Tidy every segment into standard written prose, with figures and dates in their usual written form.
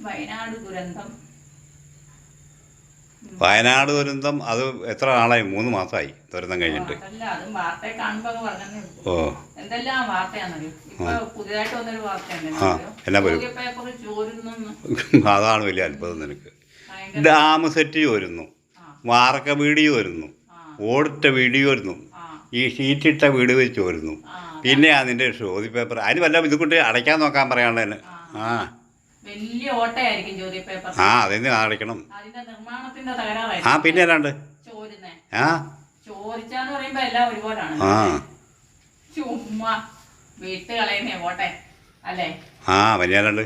വയനാട് ദുരന്തം. വയനാട് ദുരന്തം അത് എത്ര നാളായി? 3 മാസമായി ദുരന്തം കഴിഞ്ഞിട്ട്. അതല്ല, അതും വാർത്തയെ കാണുമ്പോ പറഞ്ഞേ ഉള്ളൂ. ഓ, എന്തെല്ലാം വാർത്തയാണെന്നറിയോ ഇപ്പൊ പുതിയതായിട്ട് വന്നൊരു ആ, എന്നാ വാർത്തയുണ്ട്. വരും? പേപ്പർ ചോരുന്നു. അതാണ് വലിയ അത്ഭുതം നിനക്ക്. ഭയങ്കര. ഡാം സെറ്റ് ചോരുന്നു, ആ, വാർക്ക വീഡിയോ വരുന്നു, ആ, ഓടിട്ട വീഡിയോ വരുന്നു, ആ, ഈ ഷീറ്റിട്ട വീട് വെച്ച് വരുന്നു. ആ, പിന്നെ അതിൻ്റെ ചോദ്യ പേപ്പർ അതിന് വല്ല ഇത് കൊണ്ട് അടയ്ക്കാൻ നോക്കാൻ പറയാനുള്ളതിന്. ആ, വലിയ ഓട്ടയായിരിക്കും ചോദ്യ പേപ്പർ. ആ, അതെന്തിനാ അടയ്ക്കണം? അതിന്റെ നിർമ്മാണത്തിന്റെ ആ, തകരാറായിരിക്കും പിന്നെ അല്ലാണ്ട്. ചോരുന്നേ. ആ, ചോദിച്ചാന്ന് പറയുമ്പോ എല്ലാം ഒരുപോലാണ്. ആ, ചുമ്മാ വീട്ട് കളയുന്നേ ഓട്ടെ അല്ലേ? ആ, പിന്നെ അല്ലാണ്ട്.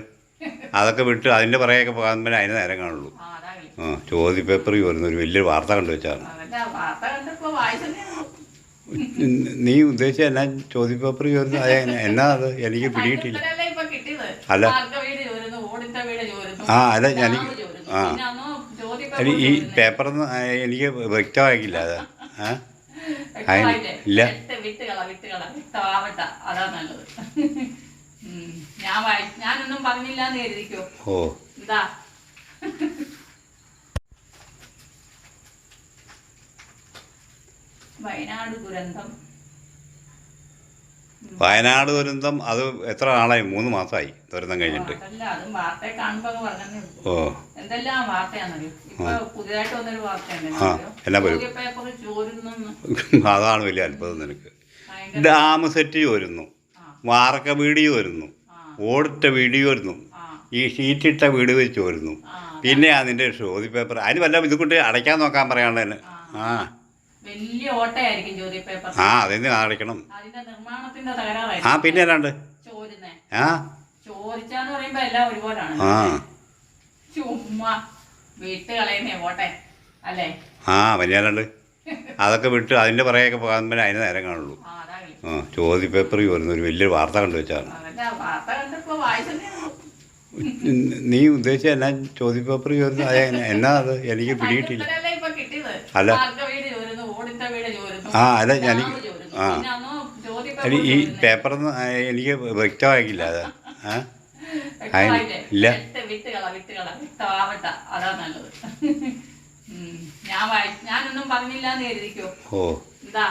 അതൊക്കെ വിട്ട് അതിൻ്റെ പുറകെയൊക്കെ പോകാൻ പിന്നെ അതിന് നേരം കാണുള്ളൂ. ആ, അതാ കളി. ആ, ചോദ്യ പേപ്പർ വരുന്ന ഒരു വലിയൊരു വാർത്ത കണ്ടു വെച്ചാണ്. അതല്ല, വാർത്ത കണ്ടപ്പോ വായിച്ചതേ ഉള്ളൂ. നീ ഉദ്ദേശിച്ച എന്നാ ചോദ്യ പേപ്പർ ചോരുന്നു? അതെ, എന്നാ അത് എനിക്ക് പിടിയിട്ടില്ല. ഇത്രയല്ലേ ഇപ്പൊ കിട്ടിയത്? അല്ല. വാർക്ക വീട് ചോരുന്നു, ഓടിട്ട വീട് ചോരുന്നു, ആ, അല്ല, ഡാം എനിക്ക് ചോരുന്നു. ആ, പിന്നെ അന്ന് ചോദ്യ അല്ല, പേപ്പർ ഈ ചോരുന്നേ. പേപ്പറൊന്നും എനിക്ക് വ്യക്തമാക്കില്ല അത്. ആ, വ്യക്തമായില്ലേ? ഇല്ല. വിട്ടുകള വ്യക്തമാവട്ട, അതാ നല്ലത്. ഞാനൊന്നും പറഞ്ഞില്ല എന്ന് കരുതിക്കോ. ഓ, എന്താ വയനാട് ദുരന്തം. വയനാട് ദുരന്തം അത് എത്ര നാളായി? 3 മാസമായി ദുരന്തം കഴിഞ്ഞിട്ട്. അതല്ല, അതും വാർത്തയെ കാണുമ്പോ പറഞ്ഞേ ഉള്ളൂ. ഓ, എന്തെല്ലാം വാർത്തയാണെന്നറിയോ ഇപ്പൊ പുതിയതായിട്ട് വന്നൊരു വാർത്തയുണ്ട്. ആ, എന്നാ വരും? ചോദ്യ പേപ്പർ ചോരുന്നു. അതാണ് വലിയ അത്ഭുതം നിനക്ക്. ഭയങ്കര. ഡാം സെറ്റ് ചോരുന്നു, ആ, വാർക്ക വീഡിയോ വരുന്നു, ആ, ഓടിട്ട വീഡിയോ വരുന്നു, ആ, ഈ ഷീറ്റിട്ട വീട് വെച്ച് വരുന്നു. ആ, പിന്നെ അതിൻ്റെ ചോദ്യ പേപ്പർ അതിന് വല്ല ഇത് കൊണ്ട് അടയ്ക്കാൻ നോക്കാൻ പറയാനുള്ളതിന്. ആ, വലിയ ഓട്ടയായിരിക്കും ചോദ്യ പേപ്പർ. ആ, അതെന്തിനാ അടയ്ക്കണം? അതിന്റെ നിർമ്മാണത്തിന്റെ ആ, തകരാറായിരിക്കും പിന്നെ അല്ലാണ്ട്. ചോരുന്നേ. ആ, ചോദിച്ചാന്ന് പറയുമ്പോ എല്ലാം ഒരുപോലാണ്. ആ, ചുമ്മാ വീട്ട് കളയുന്നേ ഓട്ടെ അല്ലേ? ആ, പിന്നെ അല്ലാണ്ട്. അതൊക്കെ വിട്ട് അതിൻ്റെ പുറകെയൊക്കെ പോകാൻ പിന്നെ അതിന് നേരം കാണുള്ളൂ. ആ, അതാ കളി. ആ, ചോദ്യ പേപ്പർ വരുന്ന ഒരു വലിയൊരു വാർത്ത കണ്ടു വെച്ചാണ്. അതല്ല, വാർത്ത കണ്ടപ്പോ വായിച്ചതേ ഉള്ളൂ. നീ ഉദ്ദേശിച്ച എന്നാ ചോദ്യ പേപ്പർ ചോരുന്നു? അതെ, എന്നാ അത് എനിക്ക് പിടിയിട്ടില്ല. ഇത്രയല്ലേ ഇപ്പൊ കിട്ടിയത്? അല്ല. വാർക്ക വീട് ചോരുന്നു, ഓടിട്ട വീട് ചോരുന്നു, ആ, അല്ല, ഡാം എനിക്ക് ചോരുന്നു. ആ, പിന്നെ അന്ന് ചോദ്യ അല്ല, പേപ്പർ ഈ ചോരുന്നേ. പേപ്പറൊന്നും എനിക്ക് വ്യക്തമാക്കില്ല അത്. ആ, വ്യക്തമായില്ലേ? ഇല്ല. വിട്ടുകള വ്യക്തമാവട്ട, അതാ നല്ലത്. ഞാനൊന്നും പറഞ്ഞില്ല എന്ന് കരുതിക്കോ. ഓ, എന്താ